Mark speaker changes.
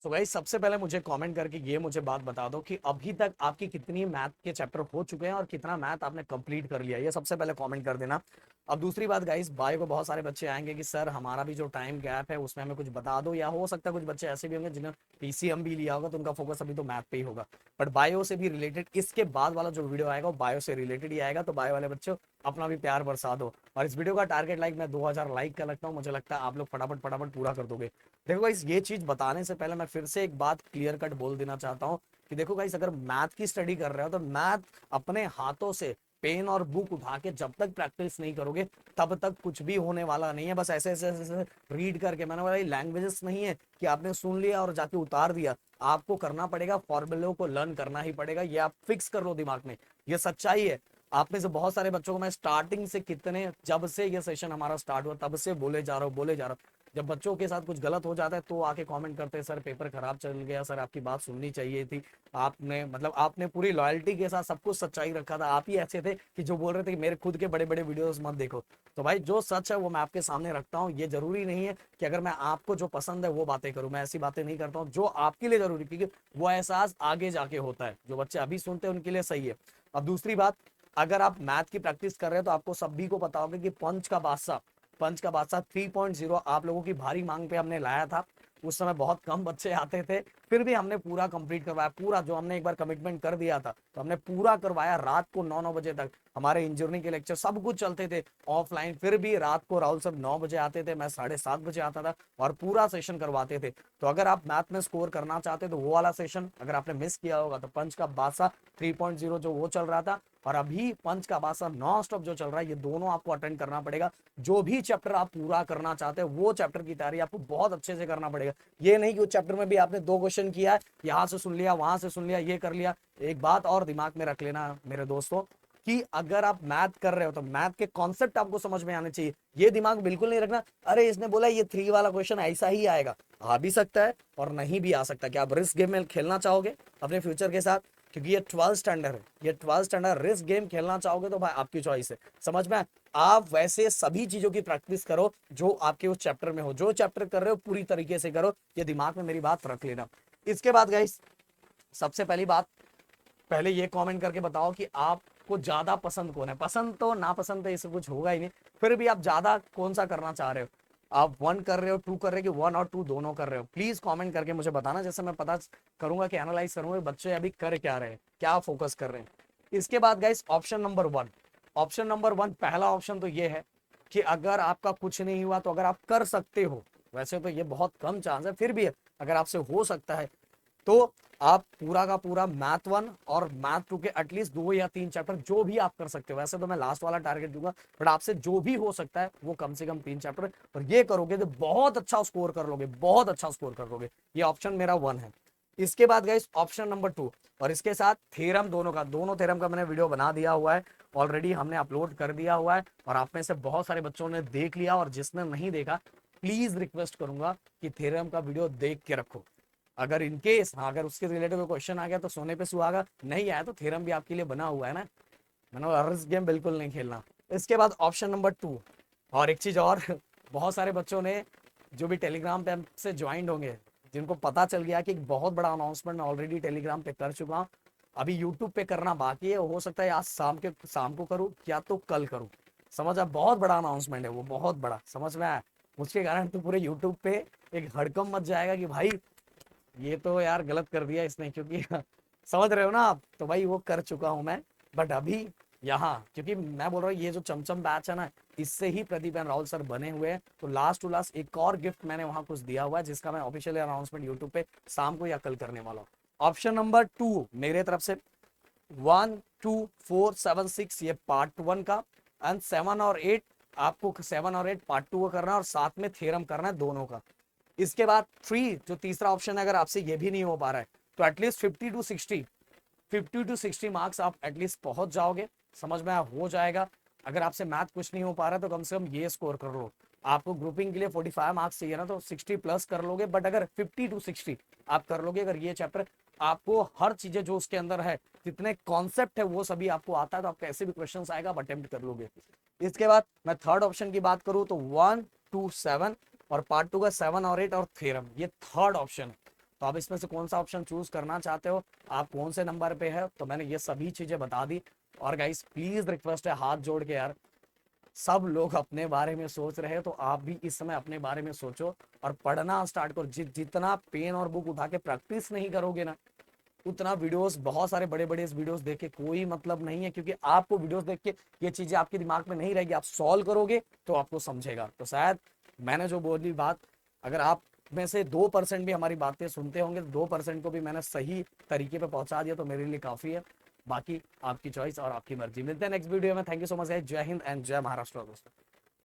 Speaker 1: तो भाई सबसे पहले मुझे कमेंट करके ये मुझे बात बता दो कि अभी तक आपकी कितनी मैथ के चैप्टर हो चुके हैं और कितना मैथ आपने कंप्लीट कर लिया, ये सबसे पहले कमेंट कर देना। अब दूसरी बात गाइस, भाई को बहुत सारे बच्चे आएंगे कि सर हमारा भी जो टाइम गैप है उसमें हमें कुछ बता दो, या हो सकता है कुछ बच्चे ऐसे भी होंगे जिन्हें पीसीएम भी लिया होगा तो उनका फोकस अभी तो मैथ पे ही होगा। बट बायो से भी रिलेटेड इसके बाद वाला जो वीडियो आएगा वो बायो से रिलेटेड ही आएगा, तो बायो वाले बच्चों अपना भी प्यार बरसा दो। और इस वीडियो का टारगेट लाइक मैं 2000 लाइक का लगता हूँ, मुझे लगता है आप लोग फटाफट फटाफट पूरा कर दोगे। देखो गाइस, ये चीज बताने से पहले मैं फिर से एक बात क्लियर कट बोल देना चाहता हूँ कि देखो गाइस, अगर मैथ की स्टडी कर रहे हो तो मैथ अपने हाथों से पेन और बुक उठा के जब तक प्रैक्टिस नहीं करोगे तब तक कुछ भी होने वाला नहीं है। बस ऐसे ऐसे ऐसे रीड करके, मैंने बोला लैंग्वेजेस नहीं है कि आपने सुन लिया और जाके उतार दिया। आपको करना पड़ेगा, फॉर्मूलों को लर्न करना ही पड़ेगा, ये आप फिक्स कर लो दिमाग में। ये सच्चाई है। आप में से बहुत सारे बच्चों को मैं स्टार्टिंग से, कितने जब से ये सेशन हमारा स्टार्ट हुआ तब से बोले जा रहा हूँ बोले जा रहा हूँ। जब बच्चों के साथ कुछ गलत हो जाता है तो आके कमेंट करते हैं, सर पेपर खराब चल गया, सर आपकी बात सुननी चाहिए थी। आपने मतलब आपने पूरी लॉयल्टी के साथ सब कुछ सच्चाई रखा था। आप ही ऐसे थे कि जो बोल रहे थे कि मेरे खुद के बड़े बड़े वीडियोस मत देखो। तो भाई जो सच है वो मैं आपके सामने रखता हूँ। ये जरूरी नहीं है कि अगर मैं आपको जो पसंद है वो बातें करूँ, मैं ऐसी बातें नहीं करता हूँ जो आपके लिए जरूरी, क्योंकि वो एहसास आगे जाके होता है। जो बच्चे अभी सुनते हैं उनके लिए सही है। अब दूसरी बात, अगर आप मैथ की प्रैक्टिस कर रहे हैं तो आपको सभी को पता होगा कि पंच का बादशाह 3.0 आप लोगों की भारी मांग पे हमने लाया था। उस समय बहुत कम बच्चे आते थे, फिर भी हमने पूरा कंप्लीट करवाया। पूरा जो हमने एक बार कमिटमेंट कर दिया था तो हमने पूरा करवाया। रात को 9-9 बजे तक हमारे इंजीनियरिंग के लेक्चर सब कुछ चलते थे ऑफलाइन, फिर भी रात को राहुल सब 9 बजे आते थे, मैं 7:30 बजे आता था और पूरा सेशन करवाते थे। तो अगर आप मैथ में स्कोर करना चाहते तो वो वाला सेशन अगर आपने मिस किया होगा तो पंच का बादशाह 3.0 जो वो चल रहा था, और अभी पंच का बादशाह नॉन स्टॉप जो चल रहा है, ये दोनों आपको अटेंड करना पड़ेगा। जो भी चैप्टर आप पूरा करना चाहते हैं वो चैप्टर की तैयारी आपको बहुत अच्छे से करना पड़ेगा। ये नहीं कि उस चैप्टर में भी आपने 2 क्वेश्चन किया है, यहाँ से सुन लिया वहां से सुन लिया ये कर लिया। एक बात और दिमाग में रख लेना मेरे दोस्तों, कि अगर आप मैथ कर रहे हो तो मैथ के कॉन्सेप्ट आपको समझ में आने चाहिए। ये दिमाग बिल्कुल नहीं रखना अरे इसने बोला ये 3 वाला क्वेश्चन ऐसा ही आएगा। आ भी सकता है और नहीं भी आ सकता। क्या आप रिस्क गेम में खेलना चाहोगे अपने फ्यूचर के साथ? क्योंकि ये 12th स्टैंडर्ड है, ये 12th स्टैंडर्ड रिस्क गेम खेलना चाहोगे तो भाई आपकी चॉइस है। समझ में? आप वैसे सभी चीजों की प्रैक्टिस करो जो आपके उस चैप्टर में हो। जो चैप्टर कर रहे हो पूरी तरीके से करो, ये दिमाग में मेरी बात रख लेना। इसके बाद गाइस, सबसे पहली बात, पहले ये कमेंट करके बताओ कि आपको ज्यादा पसंद कौन है। पसंद तो नापसंद तो इससे कुछ होगा ही नहीं, फिर भी आप ज्यादा कौन सा करना चाह रहे हो? आप 1 कर रहे हो, 2 कर रहे हो, कि 1 और 2 दोनों कर रहे हो? प्लीज कमेंट करके मुझे बताना, जैसे मैं पता करूंगा कि एनालाइज करूंगा बच्चे अभी कर क्या रहे हैं, क्या फोकस कर रहे हैं। इसके बाद गाइस, ऑप्शन नंबर 1 पहला ऑप्शन तो ये है कि अगर आपका कुछ नहीं हुआ तो अगर आप कर सकते हो, वैसे तो ये बहुत कम चांस है, फिर भी अगर आपसे हो सकता है तो आप पूरा का पूरा मैथ 1 और मैथ 2 के एटलीस्ट 2 या 3 चैप्टर जो भी आप कर सकते हो। वैसे तो मैं लास्ट वाला टारगेट दूंगा, बट आपसे जो भी हो सकता है वो कम से कम 3 चैप्टर, और ये करोगे तो बहुत अच्छा स्कोर कर लोगे, बहुत अच्छा स्कोर कर लोगे। ये ऑप्शन मेरा 1 है। इसके बाद गाइस, ऑप्शन नंबर 2, और इसके साथ थ्योरम, दोनों थ्योरम का मैंने वीडियो बना दिया हुआ है ऑलरेडी, हमने अपलोड कर दिया हुआ है, और आप में से बहुत सारे बच्चों ने देख लिया, और जिसने नहीं देखा प्लीज रिक्वेस्ट करूंगा कि थ्योरम का वीडियो देख के रखो। अगर इनकेस हाँ, अगर उसके रिलेटेड कोई क्वेश्चन आ गया तो सोने पे सुहागा, नहीं आया तो थ्योरम भी आपके लिए बना हुआ है ना। मैंने अर्स गेम बिल्कुल नहीं खेलना। इसके बाद ऑप्शन नंबर 2, और एक चीज और बहुत सारे बच्चों ने जो भी टेलीग्राम पे से ज्वाइंट होंगे, जिनको पता चल गया कि एक बहुत बड़ा अनाउंसमेंट मैं ऑलरेडी टेलीग्राम पे कर चुका हूँ, अभी यूट्यूब पे करना बाकी है। हो सकता है आज शाम को करूँ या तो कल करूँ। समझ, अब बहुत बड़ा अनाउंसमेंट है वो, बहुत बड़ा, समझ में आया? उसके कारण तो पूरे यूट्यूब पे एक हड़कम मच जाएगा कि भाई ये तो यार गलत कर दिया इसने, क्योंकि समझ रहे हो ना आप? तो भाई वो कर चुका हूं मैं। बट अभी यहाँ, क्योंकि मैं बोल रहा हूँ ये जो चमचम बैच है ना, इससे ही प्रदीप एंड राहुल सर बने हुए हैं, तो लास्ट टू लास्ट एक और गिफ्ट मैंने वहां कुछ दिया हुआ है जिसका मैं ऑफिशियल अनाउंसमेंट यूट्यूब पे शाम को या कल करने वाला हूँ। ऑप्शन नंबर 2 मेरे तरफ से 1, 2, 4, 7, 6 ये पार्ट 1 का, एंड 7 और 8 आपको 7 और 8 पार्ट 2 का करना है, और साथ में थ्योरम करना है दोनों का। इसके बाद 3 जो तीसरा ऑप्शन है, अगर आपसे ये भी नहीं हो पा रहा है तो एटलीस्ट 50 टू 60 मार्क्स आप एटलीस्ट पहुंच जाओगे। समझ में हो जाएगा। अगर आपसे मैथ कुछ नहीं हो पा रहा है तो कम से कम ये स्कोर कर लो। आपको ग्रुपिंग के लिए 45 मार्क्स चाहिए ना, तो 60 प्लस कर लोगे। बट अगर 50 टू 60 आप कर लोगे, अगर ये चैप्टर आपको हर चीजें जो उसके अंदर है, जितने कॉन्सेप्ट है वो सभी आपको आता है, तो आप कैसे भी क्वेश्चन आएगा आप अटेम्प्ट कर लोगे। इसके बाद मैं थर्ड ऑप्शन की बात करूं तो 1, 2, 7 और पार्ट 2 का 7 और 8 और थ्योरम, ये थर्ड ऑप्शन। तो आप इसमें से कौन सा ऑप्शन चूज करना चाहते हो, आप कौन से नंबर पे है, तो मैंने ये सभी चीजें बता दी। और गाइस प्लीज रिक्वेस्ट है हाथ जोड़ के यार, सब लोग अपने बारे में सोच रहे हैं तो आप भी इस समय अपने बारे में सोचो और पढ़ना स्टार्ट करो। जितना पेन और बुक उठा के प्रैक्टिस नहीं करोगे ना, उतना वीडियोस, बहुत सारे बड़े बड़े वीडियोस देख के कोई मतलब नहीं है, क्योंकि आपको वीडियोस देख के ये चीजें आपके दिमाग में नहीं रहेगी, आप सॉल्व करोगे तो आपको समझेगा। तो शायद मैंने जो बोली बात, अगर आप में से 2% भी हमारी बातें सुनते होंगे, तो 2% को भी मैंने सही तरीके पे पहुंचा दिया तो मेरे लिए काफी है। बाकी आपकी चॉइस और आपकी मर्जी। मिलते हैं नेक्स्ट वीडियो में। थैंक यू सो मच, जय हिंद एंड जय महाराष्ट्र दोस्तों।